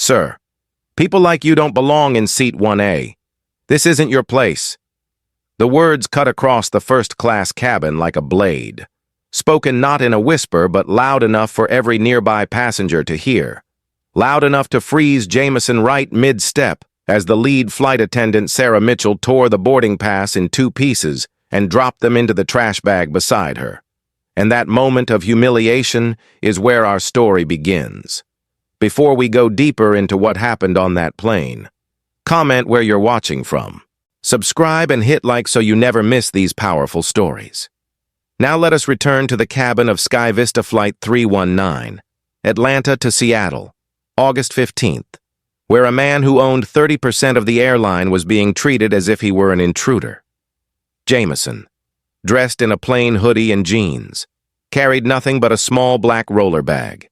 "Sir, people like you don't belong in seat 1A. This isn't your place." The words cut across the first-class cabin like a blade, spoken not in a whisper but loud enough for every nearby passenger to hear, loud enough to freeze Jameson right mid-step as the lead flight attendant Sarah Mitchell tore the boarding pass in two pieces and dropped them into the trash bag beside her. And that moment of humiliation is where our story begins. Before we go deeper into what happened on that plane, comment where you're watching from. Subscribe and hit like so you never miss these powerful stories. Now let us return to the cabin of Sky Vista Flight 319, Atlanta to Seattle, August 15th, where a man who owned 30% of the airline was being treated as if he were an intruder. Jameson, dressed in a plain hoodie and jeans, carried nothing but a small black roller bag.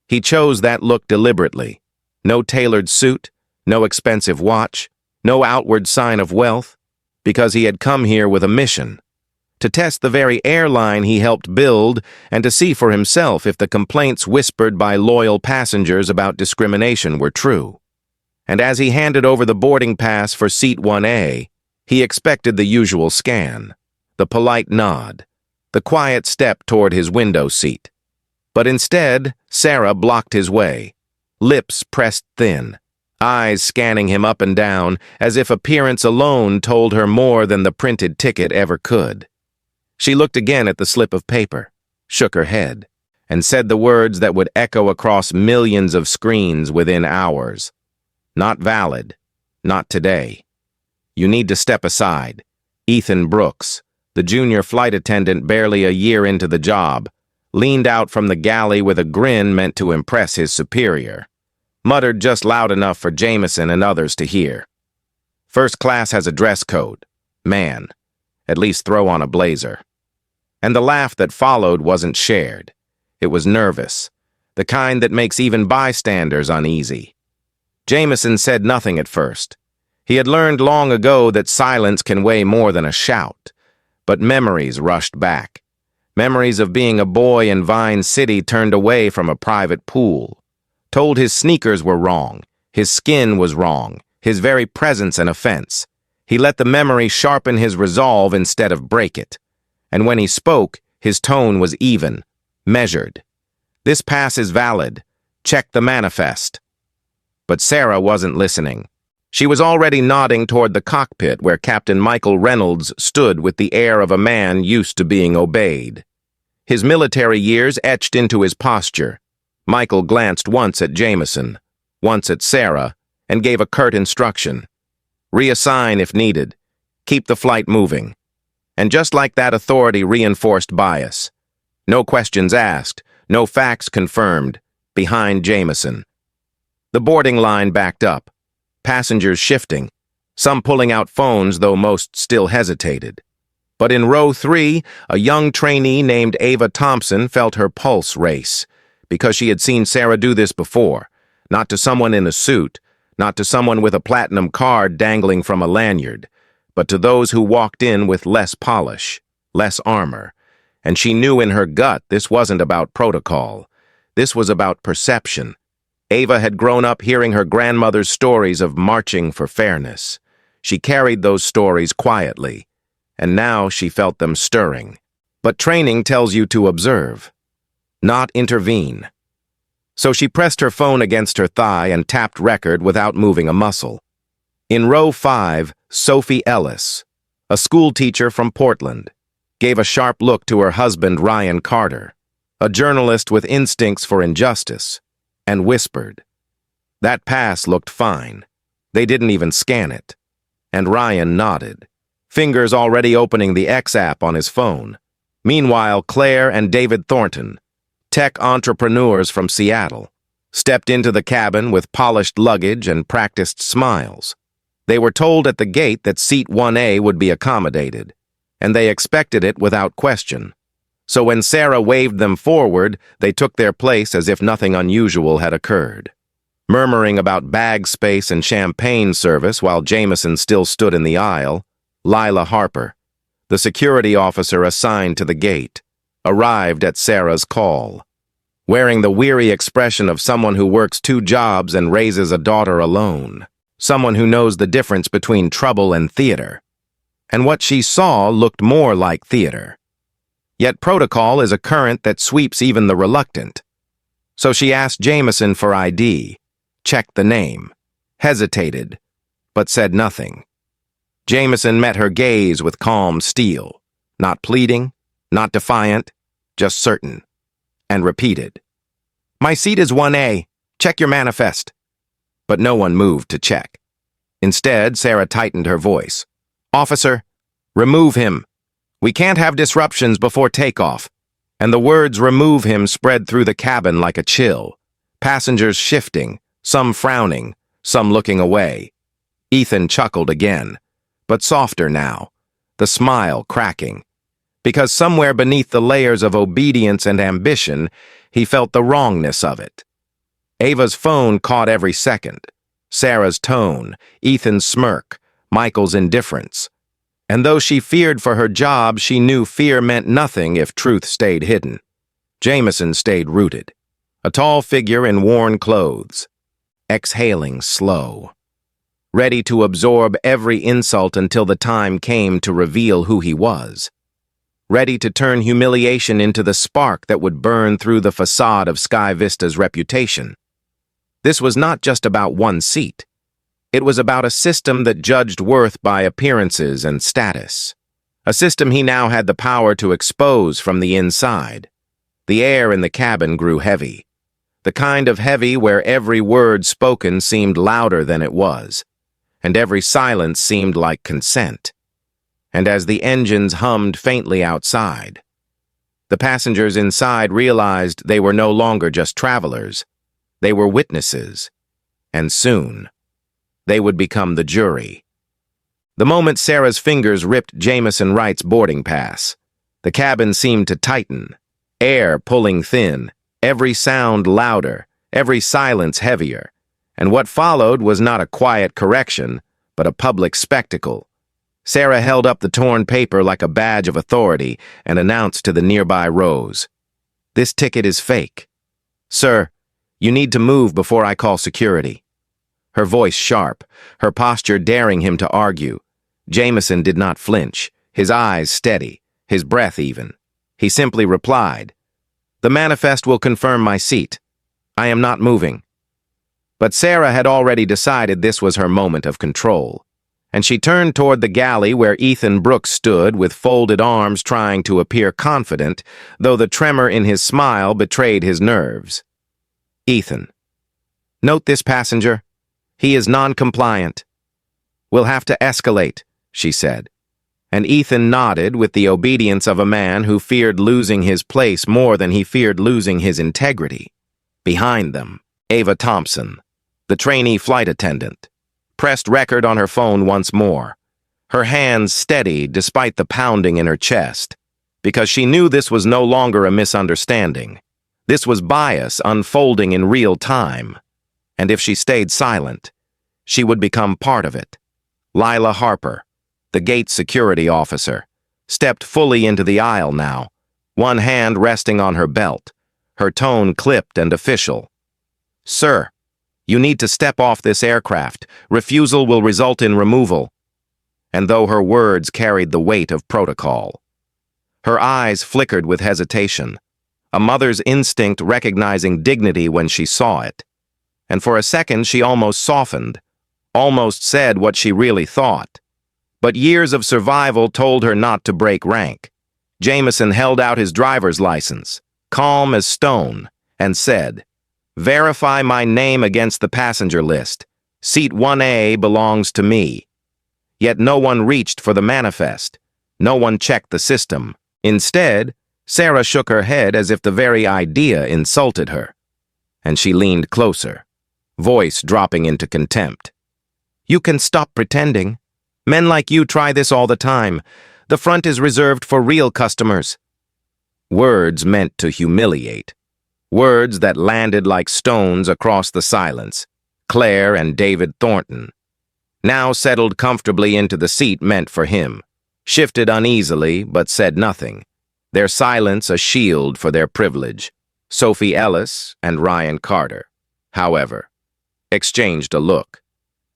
He chose that look deliberately. No tailored suit, no expensive watch, no outward sign of wealth, because he had come here with a mission: to test the very airline he helped build and to see for himself if the complaints whispered by loyal passengers about discrimination were true. And as he handed over the boarding pass for seat 1A, he expected the usual scan, the polite nod, the quiet step toward his window seat. But instead, Sarah blocked his way, lips pressed thin, eyes scanning him up and down as if appearance alone told her more than the printed ticket ever could. She looked again at the slip of paper, shook her head, and said the words that would echo across millions of screens within hours. "Not valid. Not today. You need to step aside." Ethan Brooks, the junior flight attendant barely a year into the job, leaned out from the galley with a grin meant to impress his superior, muttered just loud enough for Jameson and others to hear. "First class has a dress code. Man, at least throw on a blazer." And the laugh that followed wasn't shared. It was nervous, the kind that makes even bystanders uneasy. Jameson said nothing at first. He had learned long ago that silence can weigh more than a shout. But memories rushed back. Memories of being a boy in Vine City turned away from a private pool. Told his sneakers were wrong, his skin was wrong, his very presence an offense. He let the memory sharpen his resolve instead of break it. And when he spoke, his tone was even, measured. "This pass is valid. Check the manifest." But Sarah wasn't listening. She was already nodding toward the cockpit where Captain Michael Reynolds stood with the air of a man used to being obeyed. His military years etched into his posture. Michael glanced once at Jameson, once at Sarah, and gave a curt instruction: "Reassign if needed. Keep the flight moving." And just like that, authority reinforced bias. No questions asked, no facts confirmed, behind Jameson. The boarding line backed up, passengers shifting, some pulling out phones, though most still hesitated. But in row 3, a young trainee named Ava Thompson felt her pulse race, because she had seen Sarah do this before, not to someone in a suit, not to someone with a platinum card dangling from a lanyard, but to those who walked in with less polish, less armor. And she knew in her gut this wasn't about protocol. This was about perception. Ava had grown up hearing her grandmother's stories of marching for fairness. She carried those stories quietly, and now she felt them stirring. But training tells you to observe, not intervene. So she pressed her phone against her thigh and tapped record without moving a muscle. In row 5, Sophie Ellis, a schoolteacher from Portland, gave a sharp look to her husband Ryan Carter, a journalist with instincts for injustice, and whispered. That pass looked fine. They didn't even scan it. And Ryan nodded, fingers already opening the X app on his phone. Meanwhile, Claire and David Thornton, tech entrepreneurs from Seattle, stepped into the cabin with polished luggage and practiced smiles. They were told at the gate that seat 1A would be accommodated, and they expected it without question. So when Sarah waved them forward, they took their place as if nothing unusual had occurred. Murmuring about bag space and champagne service while Jameson still stood in the aisle, Lila Harper, the security officer assigned to the gate, arrived at Sarah's call. wearing the weary expression of someone who works 2 jobs and raises a daughter alone, someone who knows the difference between trouble and theater. And what she saw looked more like theater. Yet protocol is a current that sweeps even the reluctant. So she asked Jameson for ID, checked the name, hesitated, but said nothing. Jameson met her gaze with calm steel, not pleading, not defiant, just certain, and repeated, "My seat is 1A. Check your manifest." But no one moved to check. Instead, Sarah tightened her voice. "Officer, remove him. We can't have disruptions before takeoff." And the words "remove him" spread through the cabin like a chill, passengers shifting, some frowning, some looking away. Ethan chuckled again, but softer now, the smile cracking. Because somewhere beneath the layers of obedience and ambition, he felt the wrongness of it. Ava's phone caught every second. Sarah's tone, Ethan's smirk, Michael's indifference. And though she feared for her job, she knew fear meant nothing if truth stayed hidden. Jameson stayed rooted, a tall figure in worn clothes, exhaling slow, ready to absorb every insult until the time came to reveal who he was, ready to turn humiliation into the spark that would burn through the facade of Sky Vista's reputation. This was not just about one seat. It was about a system that judged worth by appearances and status. A system he now had the power to expose from the inside. The air in the cabin grew heavy. The kind of heavy where every word spoken seemed louder than it was, and every silence seemed like consent. And as the engines hummed faintly outside, the passengers inside realized they were no longer just travelers. They were witnesses, and soon, they would become the jury. The moment Sarah's fingers ripped Jameson Wright's boarding pass, the cabin seemed to tighten, air pulling thin, every sound louder, every silence heavier, and what followed was not a quiet correction, but a public spectacle. Sarah held up the torn paper like a badge of authority and announced to the nearby rows, "This ticket is fake. Sir, you need to move before I call security." Her voice sharp, her posture daring him to argue. Jameson did not flinch, his eyes steady, his breath even. He simply replied, "The manifest will confirm my seat. I am not moving." But Sarah had already decided this was her moment of control, and she turned toward the galley where Ethan Brooks stood with folded arms trying to appear confident, though the tremor in his smile betrayed his nerves. "Ethan, note this passenger. He is non-compliant. We'll have to escalate," she said. And Ethan nodded with the obedience of a man who feared losing his place more than he feared losing his integrity. Behind them, Ava Thompson, the trainee flight attendant, pressed record on her phone once more, her hands steady despite the pounding in her chest, because she knew this was no longer a misunderstanding. This was bias unfolding in real time. And if she stayed silent, she would become part of it. Lila Harper, the gate security officer, stepped fully into the aisle now, one hand resting on her belt, her tone clipped and official. "Sir, you need to step off this aircraft. Refusal will result in removal." And though her words carried the weight of protocol, her eyes flickered with hesitation, a mother's instinct recognizing dignity when she saw it. And for a second she almost softened, almost said what she really thought. But years of survival told her not to break rank. Jameson held out his driver's license, calm as stone, and said, "Verify my name against the passenger list. Seat 1A belongs to me." Yet no one reached for the manifest. No one checked the system. Instead, Sarah shook her head as if the very idea insulted her. And she leaned closer, voice dropping into contempt. "You can stop pretending. Men like you try this all the time. The front is reserved for real customers." Words meant to humiliate. Words that landed like stones across the silence. Claire and David Thornton, now settled comfortably into the seat meant for him, shifted uneasily but said nothing, their silence a shield for their privilege. Sophie Ellis and Ryan Carter, however, exchanged a look.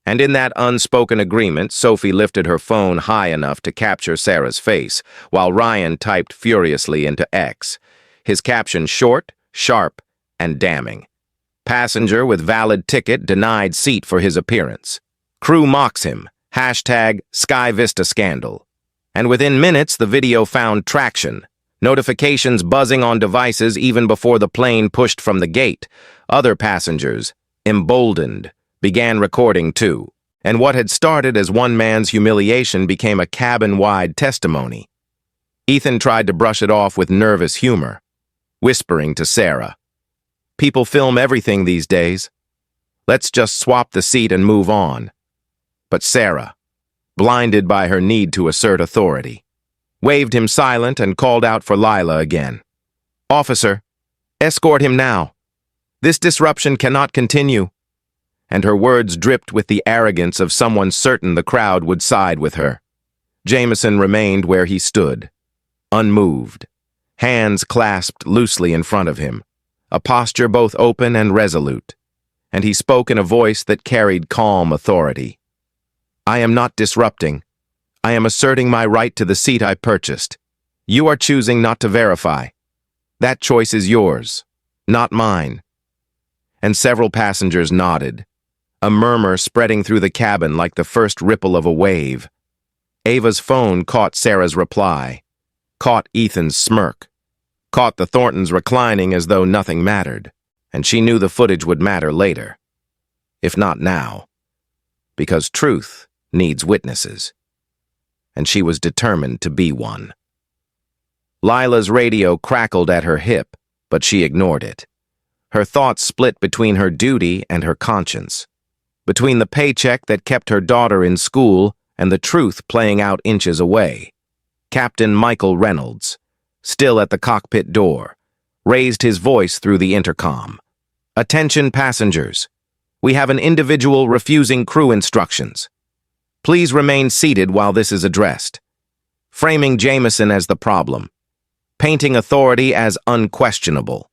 And in that unspoken agreement, Sophie lifted her phone high enough to capture Sarah's face, while Ryan typed furiously into X, his caption short, sharp, and damning. Passenger with valid ticket denied seat for his appearance. Crew mocks him. Hashtag Sky Vista Scandal. And within minutes, the video found traction. Notifications buzzing on devices even before the plane pushed from the gate. Other passengers, emboldened, began recording too. And what had started as one man's humiliation became a cabin-wide testimony. Ethan tried to brush it off with nervous humor, whispering to Sarah, "People film everything these days. Let's just swap the seat and move on." But Sarah, blinded by her need to assert authority, waved him silent and called out for Lila again. "Officer, escort him now. This disruption cannot continue." And her words dripped with the arrogance of someone certain the crowd would side with her. Jameson remained where he stood, unmoved, hands clasped loosely in front of him, a posture both open and resolute, and he spoke in a voice that carried calm authority. "I am not disrupting. I am asserting my right to the seat I purchased. You are choosing not to verify. That choice is yours, not mine." And several passengers nodded, a murmur spreading through the cabin like the first ripple of a wave. Ava's phone caught Sarah's reply, caught Ethan's smirk, caught the Thorntons reclining as though nothing mattered, and she knew the footage would matter later, if not now, because truth needs witnesses, and she was determined to be one. Lila's radio crackled at her hip, but she ignored it. Her thoughts split between her duty and her conscience, between the paycheck that kept her daughter in school and the truth playing out inches away. Captain Michael Reynolds, still at the cockpit door, raised his voice through the intercom. "Attention passengers. We have an individual refusing crew instructions. Please remain seated while this is addressed," framing Jameson as the problem, painting authority as unquestionable.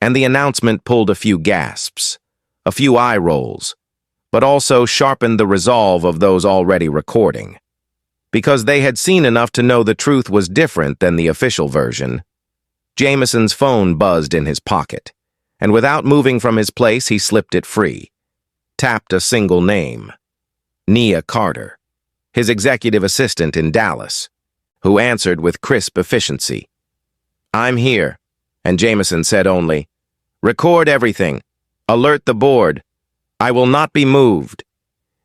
And the announcement pulled a few gasps, a few eye rolls, but also sharpened the resolve of those already recording. Because they had seen enough to know the truth was different than the official version. Jameson's phone buzzed in his pocket, and without moving from his place, he slipped it free, tapped a single name. Nia Carter, his executive assistant in Dallas, who answered with crisp efficiency. "I'm here," and Jameson said only, "Record everything. Alert the board. I will not be moved."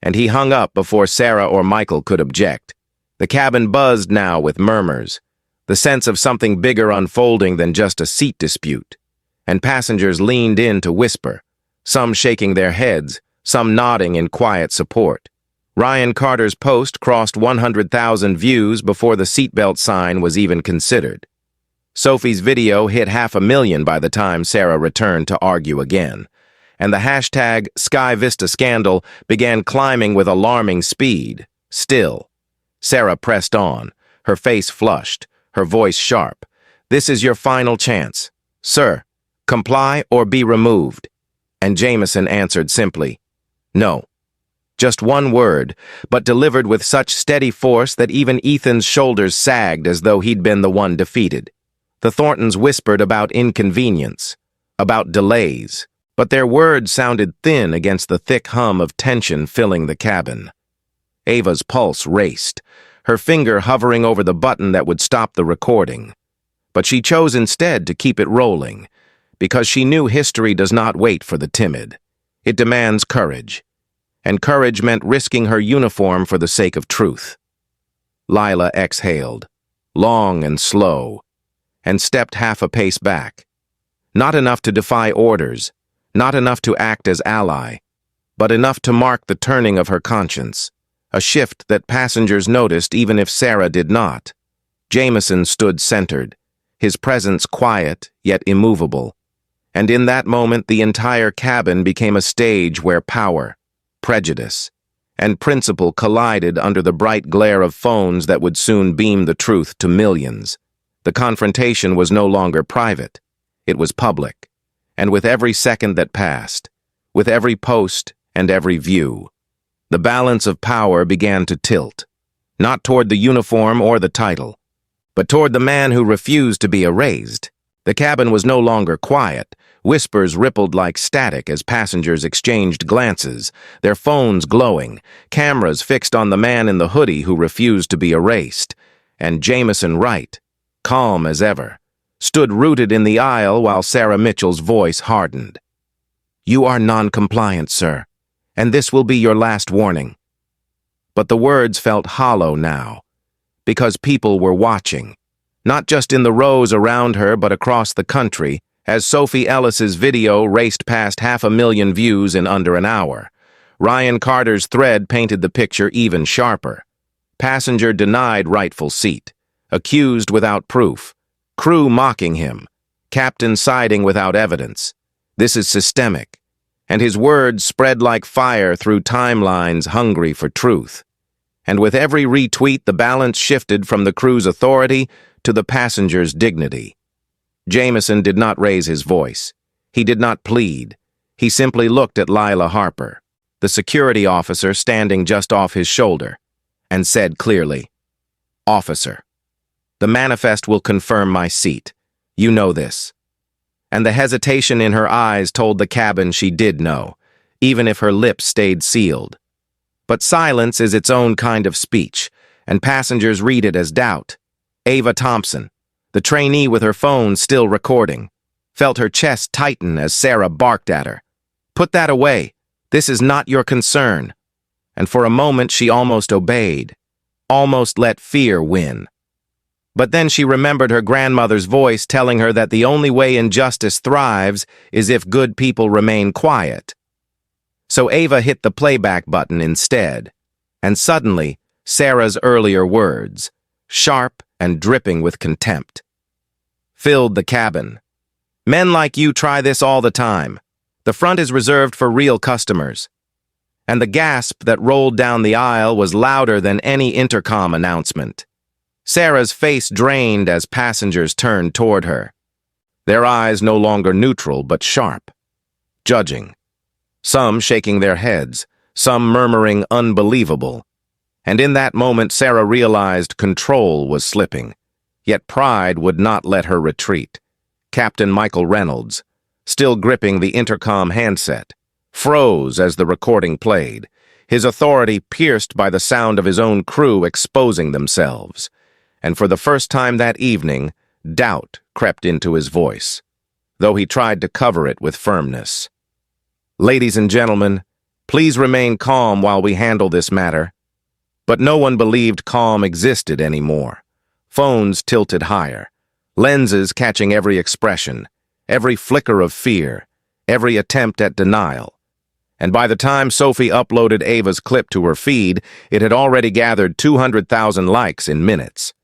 And he hung up before Sarah or Michael could object. The cabin buzzed now with murmurs, the sense of something bigger unfolding than just a seat dispute, and passengers leaned in to whisper, some shaking their heads, some nodding in quiet support. Ryan Carter's post crossed 100,000 views before the seatbelt sign was even considered. Sophie's video hit 500,000 by the time Sarah returned to argue again, and the hashtag Sky Vista Scandal began climbing with alarming speed. Still, Sarah pressed on, her face flushed, her voice sharp. "This is your final chance. Sir, comply or be removed." And Jameson answered simply, "No." Just one word, but delivered with such steady force that even Ethan's shoulders sagged as though he'd been the one defeated. The Thorntons whispered about inconvenience, about delays, but their words sounded thin against the thick hum of tension filling the cabin. Ava's pulse raced, her finger hovering over the button that would stop the recording. But she chose instead to keep it rolling, because she knew history does not wait for the timid. It demands courage. And courage meant risking her uniform for the sake of truth. Lila exhaled, long and slow, and stepped half a pace back. Not enough to defy orders, not enough to act as ally, but enough to mark the turning of her conscience, a shift that passengers noticed even if Sarah did not. Jameson stood centered, his presence quiet yet immovable, and in that moment the entire cabin became a stage where power, prejudice, and principle collided under the bright glare of phones that would soon beam the truth to millions. The confrontation was no longer private. It was public, and with every second that passed, with every post and every view, the balance of power began to tilt, not toward the uniform or the title, but toward the man who refused to be erased. The cabin was no longer quiet. Whispers rippled like static as passengers exchanged glances, their phones glowing, cameras fixed on the man in the hoodie who refused to be erased. And Jameson Wright, calm as ever, stood rooted in the aisle while Sarah Mitchell's voice hardened. "You are non-compliant, sir, and this will be your last warning." But the words felt hollow now, because people were watching, not just in the rows around her but across the country, as Sophie Ellis's video raced past 500,000 views in under an hour. Ryan Carter's thread painted the picture even sharper. Passenger denied rightful seat, accused without proof, crew mocking him, captain siding without evidence. This is systemic, and his words spread like fire through timelines hungry for truth. And with every retweet, the balance shifted from the crew's authority to the passenger's dignity. Jameson did not raise his voice. He did not plead. He simply looked at Lila Harper, the security officer standing just off his shoulder, and said clearly, "Officer, the manifest will confirm my seat. You know this." And the hesitation in her eyes told the cabin she did know, even if her lips stayed sealed. But silence is its own kind of speech, and passengers read it as doubt. Ava Thompson, the trainee with her phone still recording, felt her chest tighten as Sarah barked at her. "Put that away. This is not your concern." And for a moment she almost obeyed, almost let fear win. But then she remembered her grandmother's voice telling her that the only way injustice thrives is if good people remain quiet. So Ava hit the playback button instead, and suddenly Sarah's earlier words, sharp and dripping with contempt, filled the cabin. "Men like you try this all the time. The front is reserved for real customers." And the gasp that rolled down the aisle was louder than any intercom announcement. Sarah's face drained as passengers turned toward her, their eyes no longer neutral but sharp, judging. Some shaking their heads, some murmuring unbelievable. And in that moment Sarah realized control was slipping, yet pride would not let her retreat. Captain Michael Reynolds, still gripping the intercom handset, froze as the recording played, his authority pierced by the sound of his own crew exposing themselves. And for the first time that evening, doubt crept into his voice, though he tried to cover it with firmness. "Ladies and gentlemen, please remain calm while we handle this matter." But no one believed calm existed anymore. Phones tilted higher, lenses catching every expression, every flicker of fear, every attempt at denial. And by the time Sophie uploaded Ava's clip to her feed, it had already gathered 200,000 likes in minutes.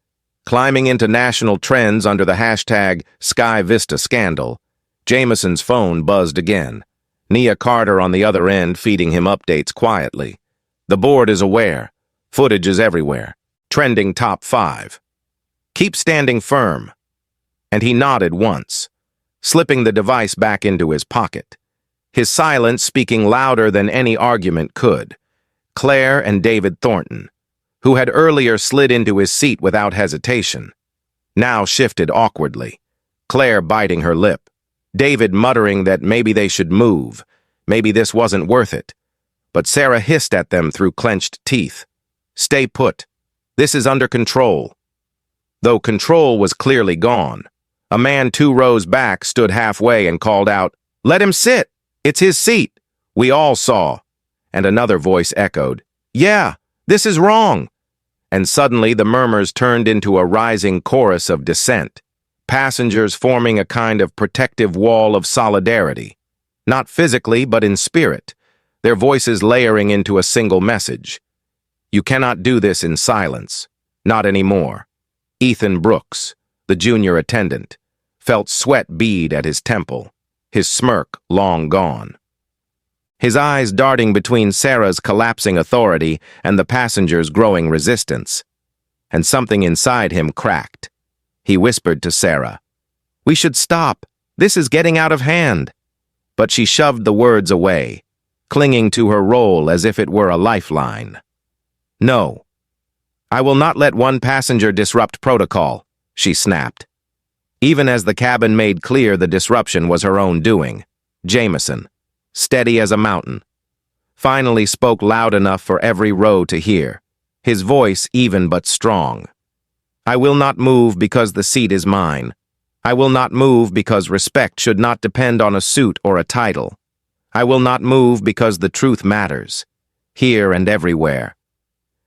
Climbing into national trends under the hashtag Sky Vista Scandal, Jameson's phone buzzed again, Nia Carter on the other end feeding him updates quietly. "The board is aware. Footage is everywhere. Trending top 5. Keep standing firm." And he nodded once, slipping the device back into his pocket, his silence speaking louder than any argument could. Claire and David Thornton, who had earlier slid into his seat without hesitation, now shifted awkwardly, Claire biting her lip, David muttering that maybe they should move, maybe this wasn't worth it. But Sarah hissed at them through clenched teeth. "Stay put. This is under control." Though control was clearly gone, a man 2 rows back stood halfway and called out, "Let him sit. It's his seat." We all saw. And another voice echoed, "Yeah, this is wrong." And suddenly the murmurs turned into a rising chorus of dissent, passengers forming a kind of protective wall of solidarity, not physically but in spirit, their voices layering into a single message. "You cannot do this in silence. Not anymore." Ethan Brooks, the junior attendant, felt sweat bead at his temple, his smirk long gone. His eyes darting between Sarah's collapsing authority and the passenger's growing resistance. And something inside him cracked. He whispered to Sarah, "We should stop. This is getting out of hand." But she shoved the words away, clinging to her role as if it were a lifeline. "No. I will not let one passenger disrupt protocol," she snapped. Even as the cabin made clear the disruption was her own doing, Jameson, steady as a mountain, finally spoke loud enough for every row to hear, his voice even but strong. "I will not move because the seat is mine. I will not move because respect should not depend on a suit or a title. I will not move because the truth matters, here and everywhere."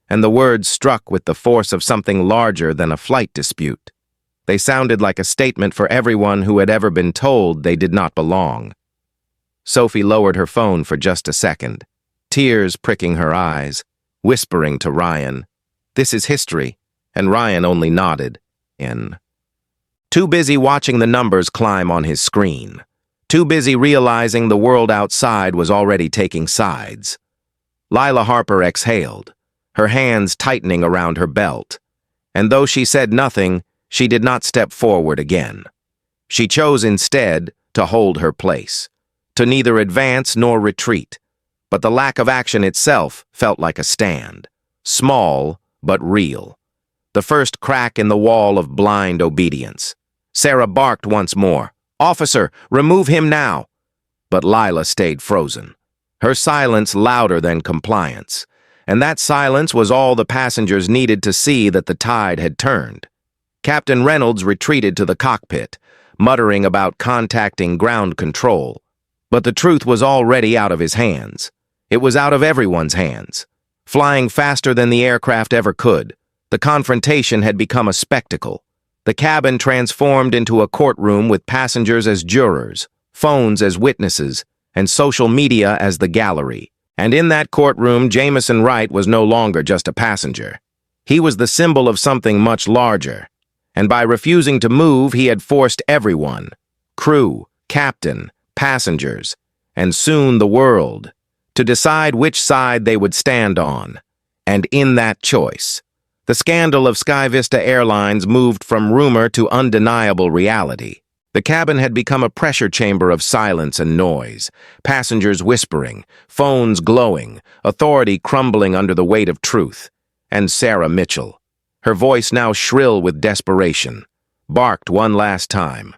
And the words struck with the force of something larger than a flight dispute. They sounded like a statement for everyone who had ever been told they did not belong. Sophie lowered her phone for just a second, tears pricking her eyes, whispering to Ryan, "This is history," and Ryan only nodded, too busy watching the numbers climb on his screen, too busy realizing the world outside was already taking sides. Lila Harper exhaled, her hands tightening around her belt, and though she said nothing, she did not step forward again. She chose instead to hold her place, to neither advance nor retreat, but the lack of action itself felt like a stand, small but real. The first crack in the wall of blind obedience. Sarah barked once more, "Officer, remove him now!" But Lila stayed frozen, her silence louder than compliance, and that silence was all the passengers needed to see that the tide had turned. Captain Reynolds retreated to the cockpit, muttering about contacting ground control, but the truth was already out of his hands. It was out of everyone's hands. Flying faster than the aircraft ever could, the confrontation had become a spectacle. The cabin transformed into a courtroom with passengers as jurors, phones as witnesses, and social media as the gallery. And in that courtroom, Jameson Wright was no longer just a passenger. He was the symbol of something much larger. And by refusing to move, he had forced everyone, crew, captain, passengers, and soon the world, to decide which side they would stand on. And in that choice, the scandal of Sky Vista Airlines moved from rumor to undeniable reality. The cabin had become a pressure chamber of silence and noise, passengers whispering, phones glowing, authority crumbling under the weight of truth. And Sarah Mitchell, her voice now shrill with desperation, barked one last time,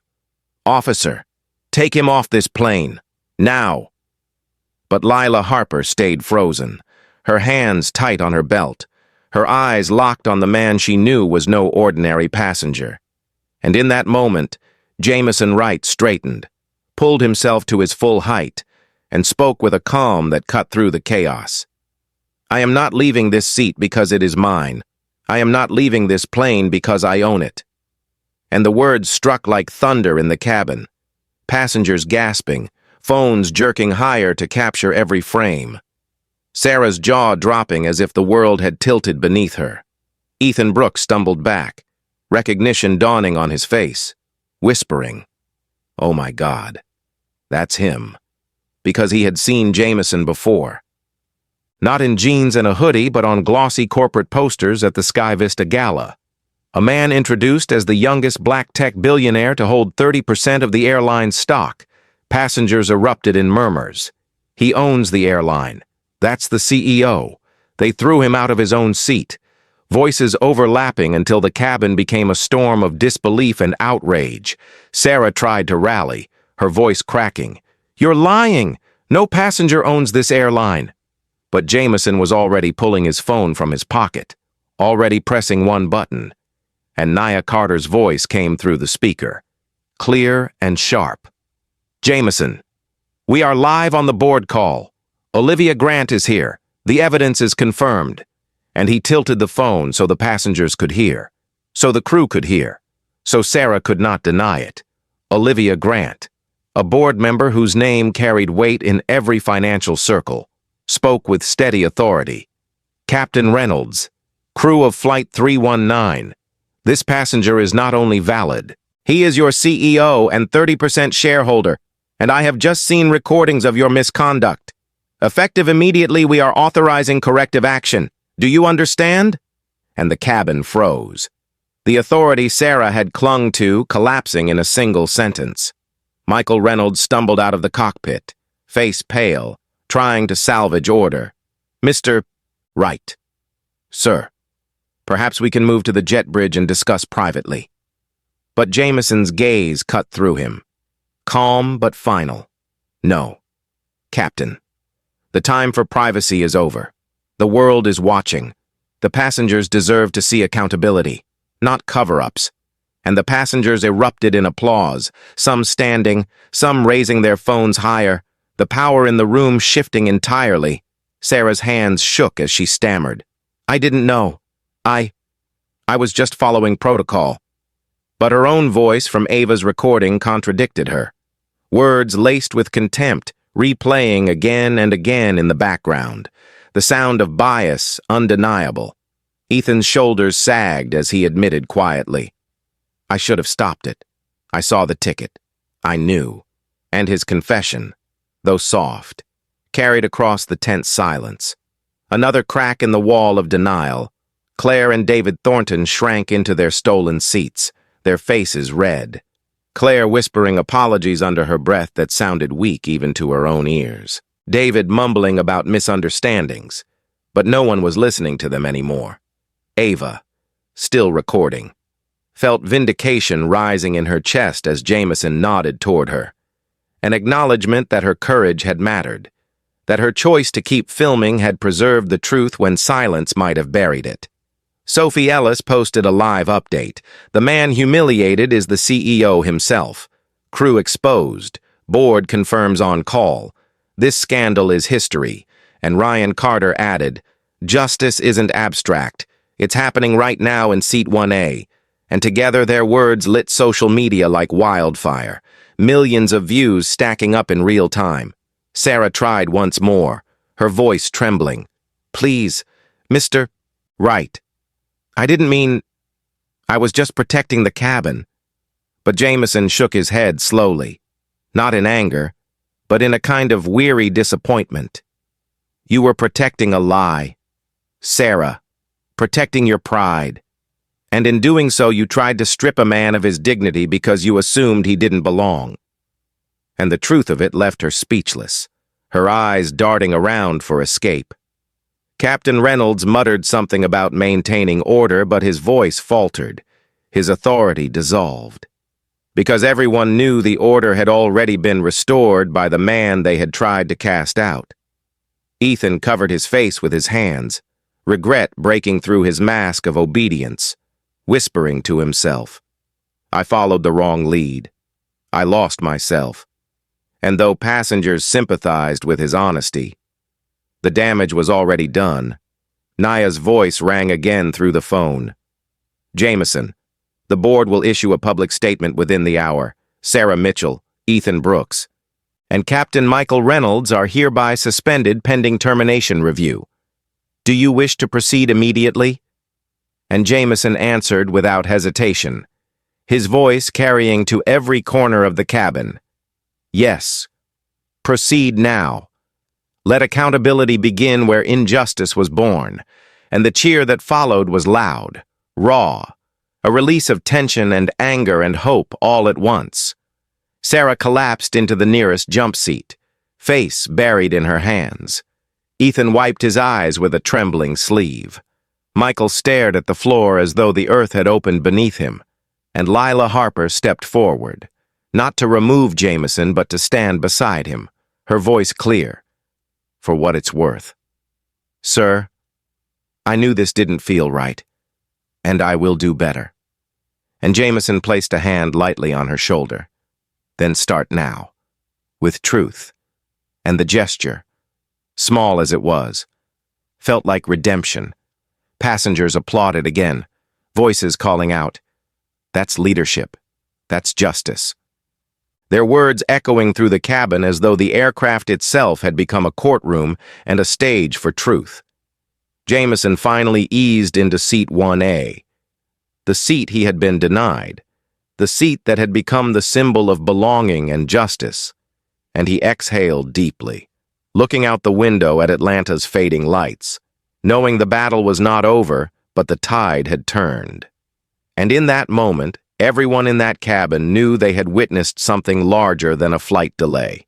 "Officer, take him off this plane, now!" But Lila Harper stayed frozen, her hands tight on her belt, her eyes locked on the man she knew was no ordinary passenger. And in that moment, Jameson Wright straightened, pulled himself to his full height, and spoke with a calm that cut through the chaos. "I am not leaving this seat because it is mine. I am not leaving this plane because I own it." And the words struck like thunder in the cabin, passengers gasping, phones jerking higher to capture every frame. Sarah's jaw dropping as if the world had tilted beneath her. Ethan Brooks stumbled back, recognition dawning on his face, whispering, "Oh my God, that's him," because he had seen Jameson before. Not in jeans and a hoodie, but on glossy corporate posters at the Sky Vista Gala. A man introduced as the youngest black tech billionaire to hold 30% of the airline's stock. Passengers erupted in murmurs. "He owns the airline. That's the CEO. They threw him out of his own seat." Voices overlapping until the cabin became a storm of disbelief and outrage. Sarah tried to rally, her voice cracking. "You're lying! No passenger owns this airline." But Jameson was already pulling his phone from his pocket, already pressing one button, and Nia Carter's voice came through the speaker, clear and sharp. "Jameson, we are live on the board call. Olivia Grant is here. The evidence is confirmed." And he tilted the phone so the passengers could hear, so the crew could hear, so Sarah could not deny it. Olivia Grant, a board member whose name carried weight in every financial circle, spoke with steady authority. "Captain Reynolds, crew of Flight 319, this passenger is not only valid, he is your CEO and 30% shareholder, and I have just seen recordings of your misconduct. Effective immediately, we are authorizing corrective action. Do you understand?" And the cabin froze. The authority Sarah had clung to collapsing in a single sentence. Michael Reynolds stumbled out of the cockpit, face pale, trying to salvage order. Mr. Right. Sir, perhaps we can move to the jet bridge and discuss privately. But Jameson's gaze cut through him. Calm but final. No. Captain, the time for privacy is over. The world is watching. The passengers deserve to see accountability, not cover-ups. And the passengers erupted in applause, some standing, some raising their phones higher, the power in the room shifting entirely. Sarah's hands shook as she stammered. I didn't know. I was just following protocol. But her own voice from Ava's recording contradicted her. Words laced with contempt, replaying again and again in the background. The sound of bias undeniable. Ethan's shoulders sagged as he admitted quietly. I should have stopped it. I saw the ticket. I knew. And his confession, though soft, carried across the tense silence. Another crack in the wall of denial. Claire and David Thornton shrank into their stolen seats, their faces red. Claire whispering apologies under her breath that sounded weak even to her own ears. David mumbling about misunderstandings, but no one was listening to them anymore. Ava, still recording, felt vindication rising in her chest as Jameson nodded toward her. An acknowledgement that her courage had mattered, that her choice to keep filming had preserved the truth when silence might have buried it. Sophie Ellis posted a live update. The man humiliated is the CEO himself. Crew exposed. Board confirms on call. This scandal is history. And Ryan Carter added, Justice isn't abstract. It's happening right now in Seat 1A. And together their words lit social media like wildfire. Millions of views stacking up in real time. Sarah tried once more, her voice trembling. Please, Mr. Right. I didn't mean... I was just protecting the cabin. But Jameson shook his head slowly. Not in anger, but in a kind of weary disappointment. You were protecting a lie. Sarah, protecting your pride. And in doing so, you tried to strip a man of his dignity because you assumed he didn't belong. And the truth of it left her speechless, her eyes darting around for escape. Captain Reynolds muttered something about maintaining order, but his voice faltered, his authority dissolved. Because everyone knew the order had already been restored by the man they had tried to cast out. Ethan covered his face with his hands, regret breaking through his mask of obedience, whispering to himself, I followed the wrong lead. I lost myself. And though passengers sympathized with his honesty, the damage was already done. Naya's voice rang again through the phone. Jameson, the board will issue a public statement within the hour. Sarah Mitchell, Ethan Brooks, and Captain Michael Reynolds are hereby suspended pending termination review. Do you wish to proceed immediately? And Jameson answered without hesitation, his voice carrying to every corner of the cabin. Yes. Proceed now. Let accountability begin where injustice was born, and the cheer that followed was loud, raw, a release of tension and anger and hope all at once. Sarah collapsed into the nearest jump seat, face buried in her hands. Ethan wiped his eyes with a trembling sleeve. Michael stared at the floor as though the earth had opened beneath him, and Lila Harper stepped forward, not to remove Jameson but to stand beside him, her voice clear. For what it's worth. Sir, I knew this didn't feel right, and I will do better. And Jameson placed a hand lightly on her shoulder. Then start now, with truth. And the gesture, small as it was, felt like redemption. Passengers applauded again, voices calling out, That's leadership. That's justice. Their words echoing through the cabin as though the aircraft itself had become a courtroom and a stage for truth. Jameson finally eased into Seat 1A, the seat he had been denied, the seat that had become the symbol of belonging and justice, and he exhaled deeply, looking out the window at Atlanta's fading lights, knowing the battle was not over, but the tide had turned. And in that moment, Everyone in that cabin knew they had witnessed something larger than a flight delay.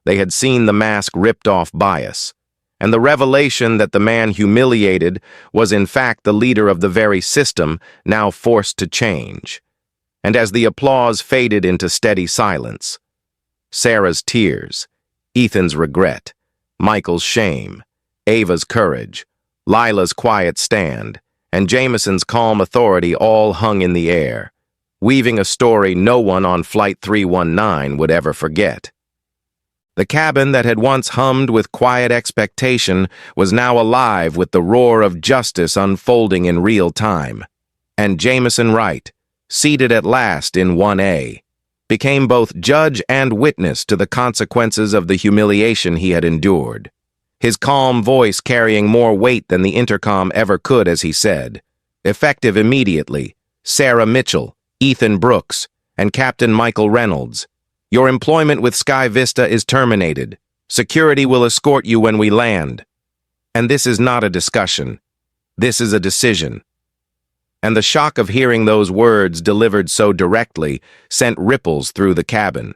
They had seen the mask ripped off bias, and the revelation that the man humiliated was in fact the leader of the very system now forced to change. And as the applause faded into steady silence, Sarah's tears, Ethan's regret, Michael's shame, Ava's courage, Lila's quiet stand, and Jameson's calm authority all hung in the air, weaving a story no one on Flight 319 would ever forget. The cabin that had once hummed with quiet expectation was now alive with the roar of justice unfolding in real time. And Jameson Wright, seated at last in 1A, became both judge and witness to the consequences of the humiliation he had endured. His calm voice carrying more weight than the intercom ever could as he said, effective immediately, Sarah Mitchell, Ethan Brooks, and Captain Michael Reynolds, your employment with Sky Vista is terminated. Security will escort you when we land. And this is not a discussion. This is a decision. And the shock of hearing those words delivered so directly sent ripples through the cabin.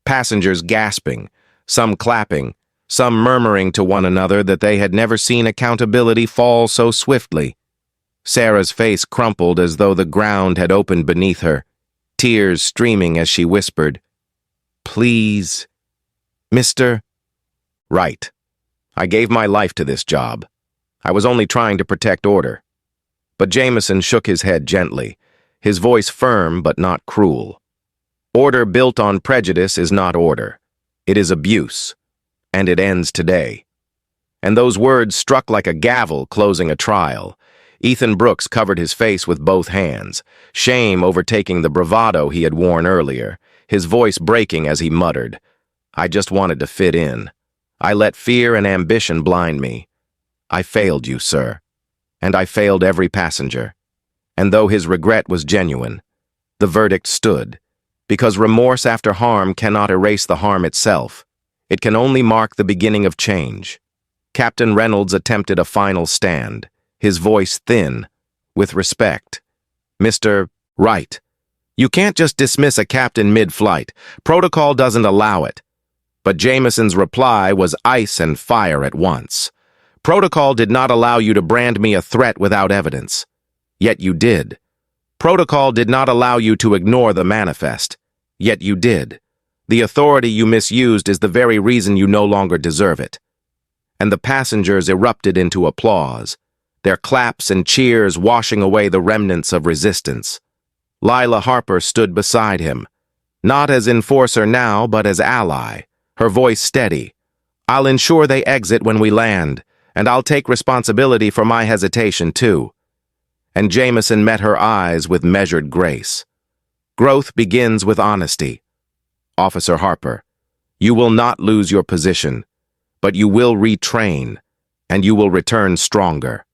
Passengers gasping, some clapping, some murmuring to one another that they had never seen accountability fall so swiftly. Sarah's face crumpled as though the ground had opened beneath her, tears streaming as she whispered, "Please, Mr. Wright, I gave my life to this job. I was only trying to protect order." But Jameson shook his head gently, his voice firm but not cruel. Order built on prejudice is not order. It is abuse, and it ends today. And those words struck like a gavel closing a trial. Ethan Brooks covered his face with both hands, shame overtaking the bravado he had worn earlier, his voice breaking as he muttered, "I just wanted to fit in. I let fear and ambition blind me. I failed you, sir. And I failed every passenger." And though his regret was genuine, the verdict stood, because remorse after harm cannot erase the harm itself. It can only mark the beginning of change. Captain Reynolds attempted a final stand, his voice thin, with respect. "Mr. Wright, you can't just dismiss a captain mid-flight. Protocol doesn't allow it." But Jameson's reply was ice and fire at once. "Protocol did not allow you to brand me a threat without evidence. Yet you did. Protocol did not allow you to ignore the manifest. Yet you did. The authority you misused is the very reason you no longer deserve it." And the passengers erupted into applause, their claps and cheers washing away the remnants of resistance. Lila Harper stood beside him, not as enforcer now, but as ally, her voice steady. "I'll ensure they exit when we land, and I'll take responsibility for my hesitation too." And Jameson met her eyes with measured grace. "Growth begins with honesty. Officer Harper, you will not lose your position, but you will retrain, and you will return stronger."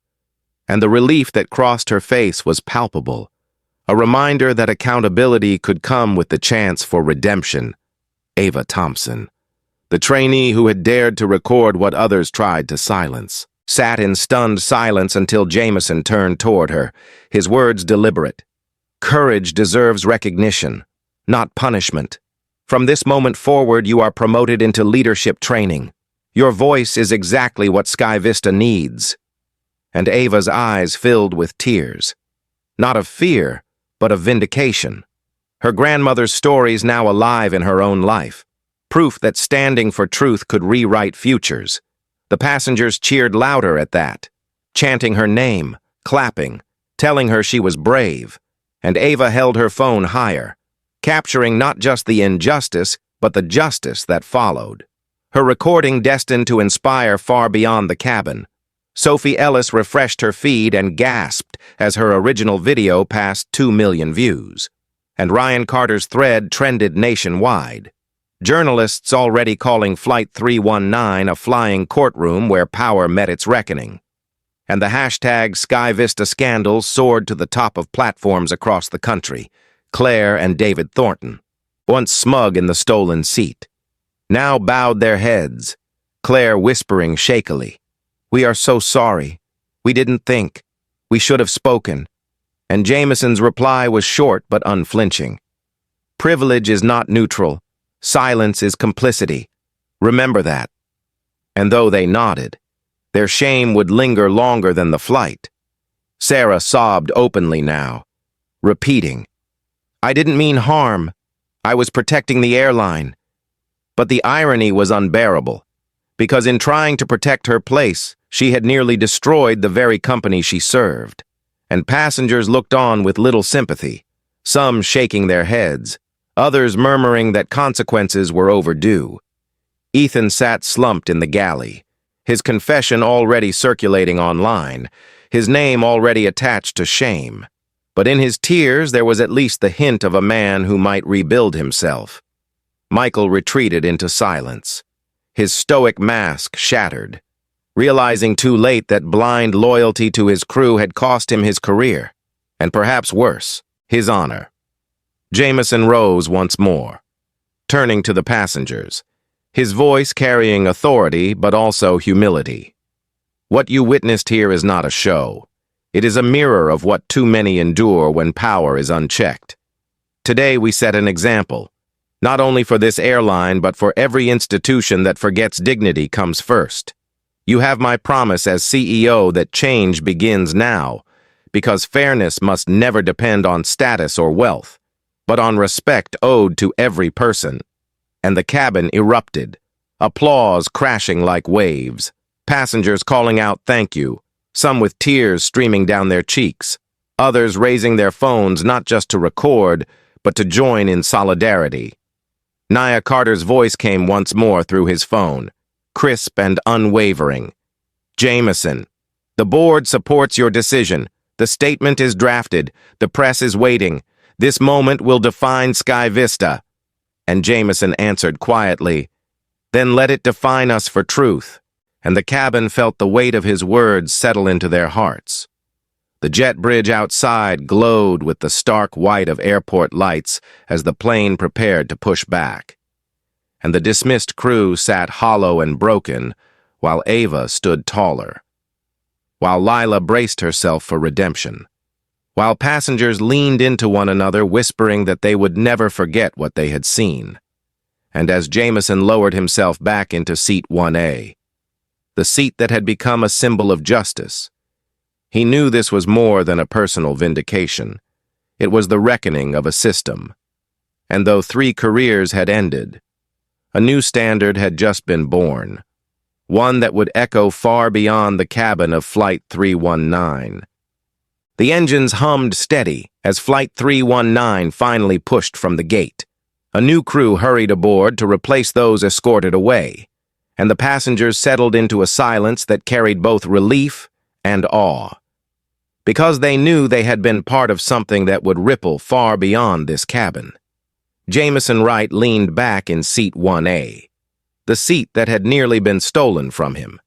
And the relief that crossed her face was palpable, a reminder that accountability could come with the chance for redemption. Ava Thompson, the trainee who had dared to record what others tried to silence, sat in stunned silence until Jameson turned toward her, his words deliberate. "Courage deserves recognition, not punishment. From this moment forward, you are promoted into leadership training. Your voice is exactly what Sky Vista needs." And Ava's eyes filled with tears, not of fear, but of vindication. Her grandmother's stories now alive in her own life, proof that standing for truth could rewrite futures. The passengers cheered louder at that, chanting her name, clapping, telling her she was brave, and Ava held her phone higher, capturing not just the injustice, but the justice that followed. Her recording destined to inspire far beyond the cabin. Sophie Ellis refreshed her feed and gasped as her original video passed 2 million views. And Ryan Carter's thread trended nationwide. Journalists already calling Flight 319 a flying courtroom where power met its reckoning. And the hashtag Sky Vista scandals soared to the top of platforms across the country. Claire and David Thornton, once smug in the stolen seat, now bowed their heads, Claire whispering shakily, "We are so sorry. We didn't think. We should have spoken." And Jameson's reply was short but unflinching. Privilege is not neutral. Silence is complicity. Remember that. And though they nodded, their shame would linger longer than the flight. Sarah sobbed openly now, repeating, "I didn't mean harm. I was protecting the airline." But the irony was unbearable, because in trying to protect her place, she had nearly destroyed the very company she served. And passengers looked on with little sympathy, some shaking their heads, others murmuring that consequences were overdue. Ethan sat slumped in the galley, his confession already circulating online, his name already attached to shame. But in his tears there was at least the hint of a man who might rebuild himself. Michael retreated into silence, his stoic mask shattered, realizing too late that blind loyalty to his crew had cost him his career, and perhaps worse, his honor. Jameson rose once more, turning to the passengers, his voice carrying authority but also humility. What you witnessed here is not a show. It is a mirror of what too many endure when power is unchecked. Today we set an example, not only for this airline but for every institution that forgets dignity comes first. You have my promise as CEO that change begins now, because fairness must never depend on status or wealth, but on respect owed to every person. And the cabin erupted, applause crashing like waves, passengers calling out thank you, some with tears streaming down their cheeks, others raising their phones not just to record, but to join in solidarity. Nia Carter's voice came once more through his phone, crisp and unwavering. "Jameson, the board supports your decision. The statement is drafted. The press is waiting. This moment will define Sky Vista." And Jameson answered quietly, "Then let it define us for truth." And the cabin felt the weight of his words settle into their hearts. The jet bridge outside glowed with the stark white of airport lights as the plane prepared to push back. And the dismissed crew sat hollow and broken, while Ava stood taller. While Lila braced herself for redemption. While passengers leaned into one another, whispering that they would never forget what they had seen. And as Jameson lowered himself back into seat 1A, the seat that had become a symbol of justice, he knew this was more than a personal vindication. It was the reckoning of a system. And though 3 careers had ended, a new standard had just been born, one that would echo far beyond the cabin of Flight 319. The engines hummed steady as Flight 319 finally pushed from the gate. A new crew hurried aboard to replace those escorted away, and the passengers settled into a silence that carried both relief and awe. Because they knew they had been part of something that would ripple far beyond this cabin. Jameson Wright leaned back in seat 1A, the seat that had nearly been stolen from him,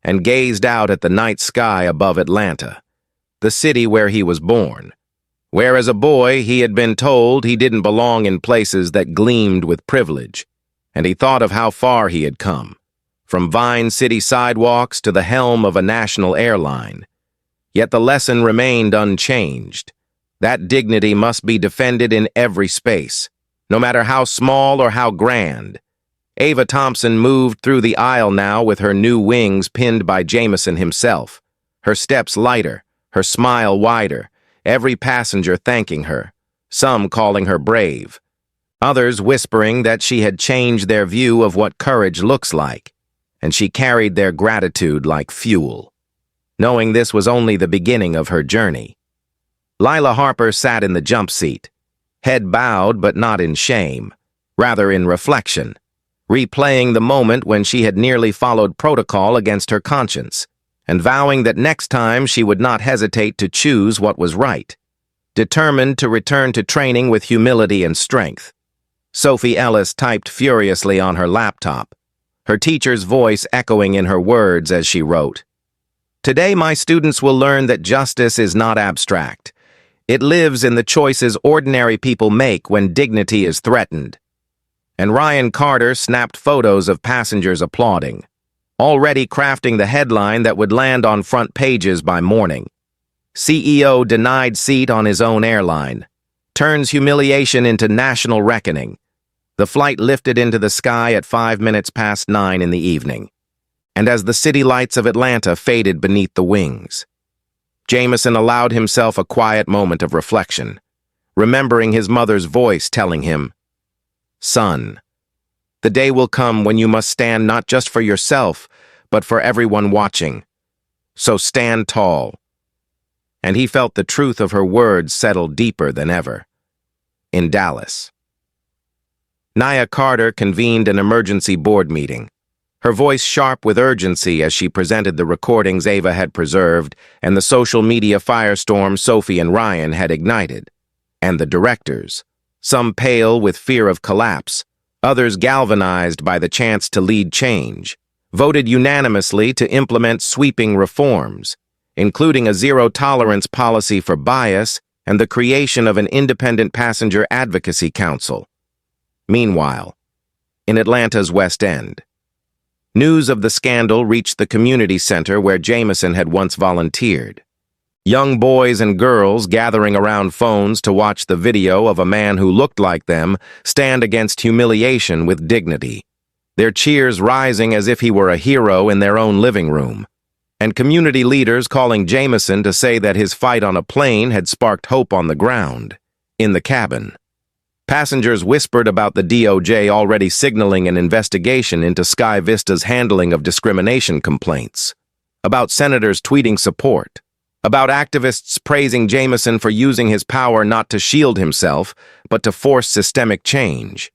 and gazed out at the night sky above Atlanta, the city where he was born, where as a boy he had been told he didn't belong in places that gleamed with privilege, and he thought of how far he had come, from Vine City sidewalks to the helm of a national airline. Yet the lesson remained unchanged. That dignity must be defended in every space, no matter how small or how grand. Ava Thompson moved through the aisle now with her new wings pinned by Jameson himself, her steps lighter, her smile wider, every passenger thanking her, some calling her brave, others whispering that she had changed their view of what courage looks like, and she carried their gratitude like fuel, knowing this was only the beginning of her journey. Lila Harper sat in the jump seat, head bowed but not in shame, rather in reflection, replaying the moment when she had nearly followed protocol against her conscience, and vowing that next time she would not hesitate to choose what was right, determined to return to training with humility and strength. Sophie Ellis typed furiously on her laptop, her teacher's voice echoing in her words as she wrote, "Today my students will learn that justice is not abstract. It lives in the choices ordinary people make when dignity is threatened." And Ryan Carter snapped photos of passengers applauding, already crafting the headline that would land on front pages by morning. CEO denied seat on his own airline. Turns humiliation into national reckoning. The flight lifted into the sky at 9:05 in the evening, and as the city lights of Atlanta faded beneath the wings, Jameson allowed himself a quiet moment of reflection, remembering his mother's voice telling him, "Son, the day will come when you must stand not just for yourself, but for everyone watching. So stand tall." And he felt the truth of her words settle deeper than ever. In Dallas, Nia Carter convened an emergency board meeting, her voice sharp with urgency as she presented the recordings Ava had preserved and the social media firestorm Sophie and Ryan had ignited. And the directors, some pale with fear of collapse, others galvanized by the chance to lead change, voted unanimously to implement sweeping reforms, including a zero-tolerance policy for bias and the creation of an independent passenger advocacy council. Meanwhile, in Atlanta's West End, news of the scandal reached the community center where Jameson had once volunteered. Young boys and girls gathering around phones to watch the video of a man who looked like them stand against humiliation with dignity, their cheers rising as if he were a hero in their own living room, and community leaders calling Jameson to say that his fight on a plane had sparked hope on the ground, in the cabin. Passengers whispered about the DOJ already signaling an investigation into Sky Vista's handling of discrimination complaints, about senators tweeting support, about activists praising Jameson for using his power not to shield himself, but to force systemic change.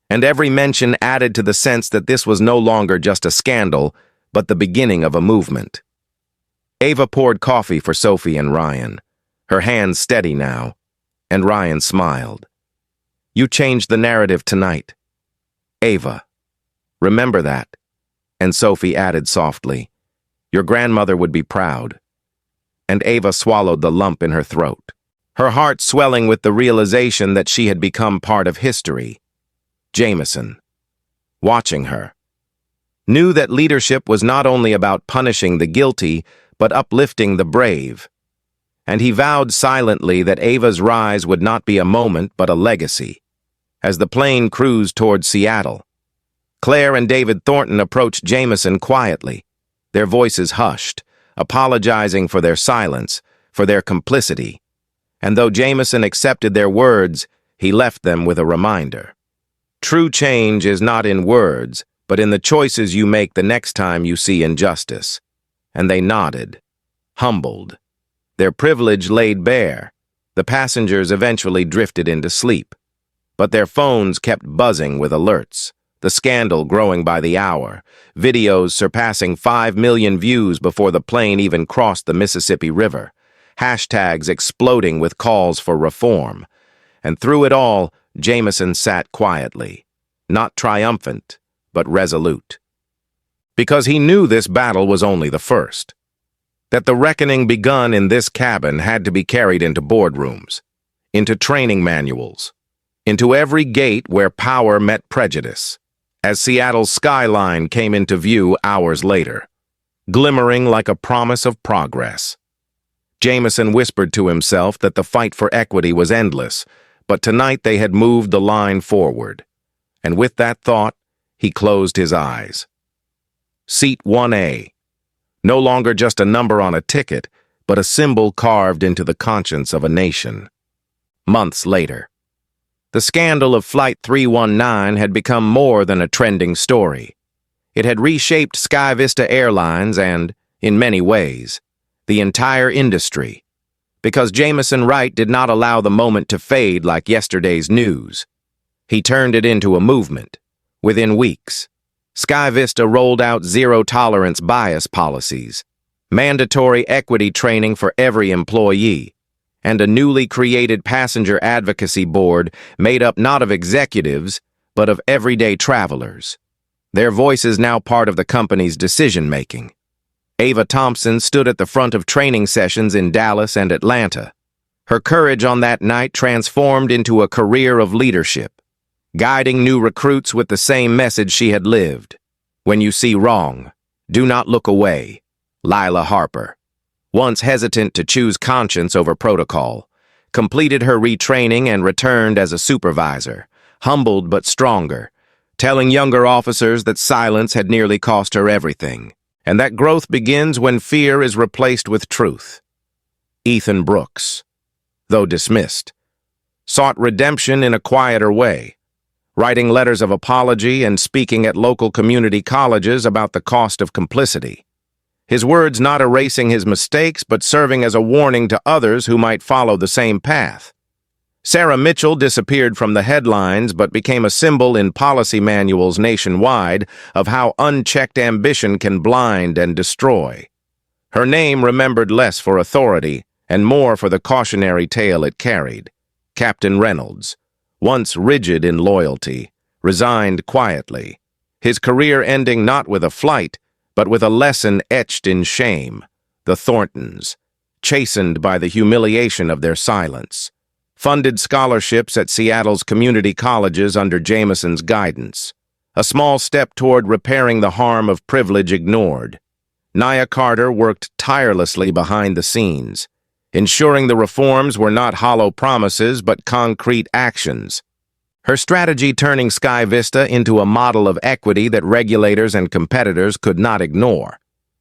And every mention added to the sense that this was no longer just a scandal, but the beginning of a movement. Ava poured coffee for Sophie and Ryan, her hands steady now, and Ryan smiled. "You changed the narrative tonight, Ava. Remember that." And Sophie added softly, "Your grandmother would be proud." And Ava swallowed the lump in her throat, her heart swelling with the realization that she had become part of history. Jameson, watching her, knew that leadership was not only about punishing the guilty, but uplifting the brave. And he vowed silently that Ava's rise would not be a moment but a legacy. As the plane cruised toward Seattle, Claire and David Thornton approached Jameson quietly, their voices hushed, apologizing for their silence, for their complicity. And though Jameson accepted their words, he left them with a reminder. True change is not in words, but in the choices you make the next time you see injustice. And they nodded, humbled. Their privilege laid bare. The passengers eventually drifted into sleep. But their phones kept buzzing with alerts, the scandal growing by the hour, videos surpassing 5 million views before the plane even crossed the Mississippi River, hashtags exploding with calls for reform. And through it all, Jameson sat quietly, not triumphant, but resolute. Because he knew this battle was only the first. That the reckoning begun in this cabin had to be carried into boardrooms, into training manuals, into every gate where power met prejudice, as Seattle's skyline came into view hours later, glimmering like a promise of progress. Jameson whispered to himself that the fight for equity was endless, but tonight they had moved the line forward. And with that thought, he closed his eyes. Seat 1A. No longer just a number on a ticket, but a symbol carved into the conscience of a nation. Months later, the scandal of Flight 319 had become more than a trending story. It had reshaped Sky Vista Airlines and, in many ways, the entire industry. Because Jameson Wright did not allow the moment to fade like yesterday's news. He turned it into a movement. Within weeks, Sky Vista rolled out zero-tolerance bias policies, mandatory equity training for every employee, and a newly created passenger advocacy board made up not of executives, but of everyday travelers. Their voices now part of the company's decision-making. Ava Thompson stood at the front of training sessions in Dallas and Atlanta. Her courage on that night transformed into a career of leadership, guiding new recruits with the same message she had lived. When you see wrong, do not look away. Lila Harper. once hesitant to choose conscience over protocol, completed her retraining and returned as a supervisor, humbled but stronger, telling younger officers that silence had nearly cost her everything, and that growth begins when fear is replaced with truth. Ethan Brooks, though dismissed, sought redemption in a quieter way, writing letters of apology and speaking at local community colleges about the cost of complicity. His words not erasing his mistakes, but serving as a warning to others who might follow the same path. Sarah Mitchell disappeared from the headlines, but became a symbol in policy manuals nationwide of how unchecked ambition can blind and destroy. Her name remembered less for authority and more for the cautionary tale it carried. Captain Reynolds, once rigid in loyalty, resigned quietly, his career ending not with a flight, but with a lesson etched in shame. The Thorntons, chastened by the humiliation of their silence, funded scholarships at Seattle's community colleges under Jameson's guidance, a small step toward repairing the harm of privilege ignored. Nia Carter worked tirelessly behind the scenes, ensuring the reforms were not hollow promises but concrete actions. Her strategy turning Sky Vista into a model of equity that regulators and competitors could not ignore.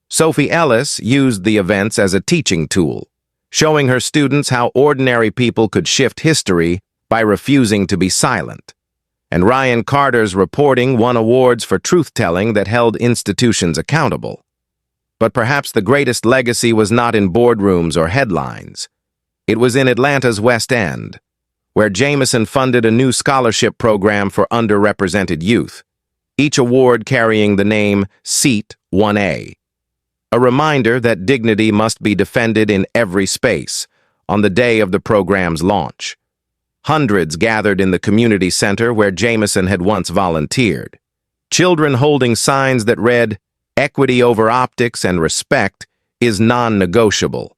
Sophie Ellis used the events as a teaching tool, showing her students how ordinary people could shift history by refusing to be silent. And Ryan Carter's reporting won awards for truth-telling that held institutions accountable. But perhaps the greatest legacy was not in boardrooms or headlines. It was in Atlanta's West End, where Jameson funded a new scholarship program for underrepresented youth, each award carrying the name Seat 1A. A reminder that dignity must be defended in every space on the day of the program's launch. Hundreds gathered in the community center where Jameson had once volunteered, children holding signs that read, "Equity over optics and respect is non-negotiable,"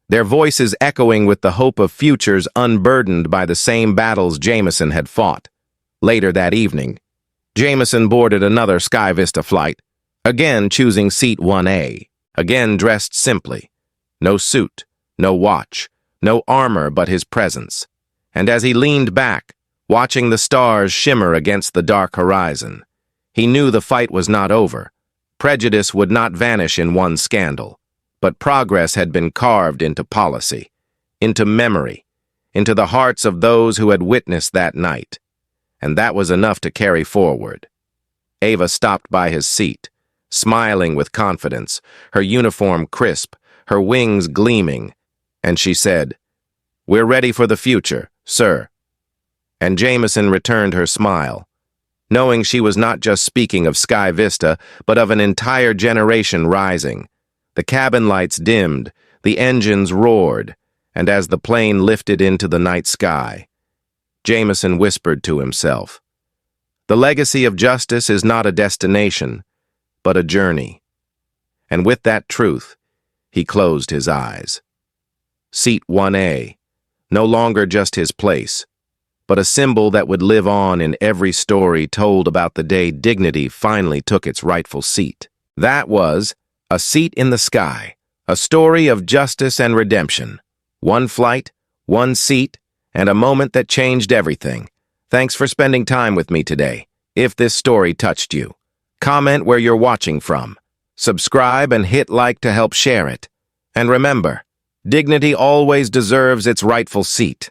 their voices echoing with the hope of futures unburdened by the same battles Jameson had fought. Later that evening, Jameson boarded another Sky Vista flight, again choosing Seat 1A, again dressed simply. No suit, no watch, no armor but his presence. And as he leaned back, watching the stars shimmer against the dark horizon, he knew the fight was not over. Prejudice would not vanish in one scandal, but progress had been carved into policy, into memory, into the hearts of those who had witnessed that night. And that was enough to carry forward. Ava stopped by his seat, smiling with confidence, her uniform crisp, her wings gleaming, and she said, "We're ready for the future, sir." And Jameson returned her smile, knowing she was not just speaking of Sky Vista, but of an entire generation rising. The cabin lights dimmed, the engines roared, and as the plane lifted into the night sky, Jameson whispered to himself, "The legacy of justice is not a destination, but a journey." And with that truth, he closed his eyes. Seat 1A, no longer just his place, but a symbol that would live on in every story told about the day dignity finally took its rightful seat. That was A Seat in the Sky, a story of justice and redemption. One flight, one seat, and a moment that changed everything. Thanks for spending time with me today. If this story touched you, comment where you're watching from. Subscribe and hit like to help share it. And remember, dignity always deserves its rightful seat.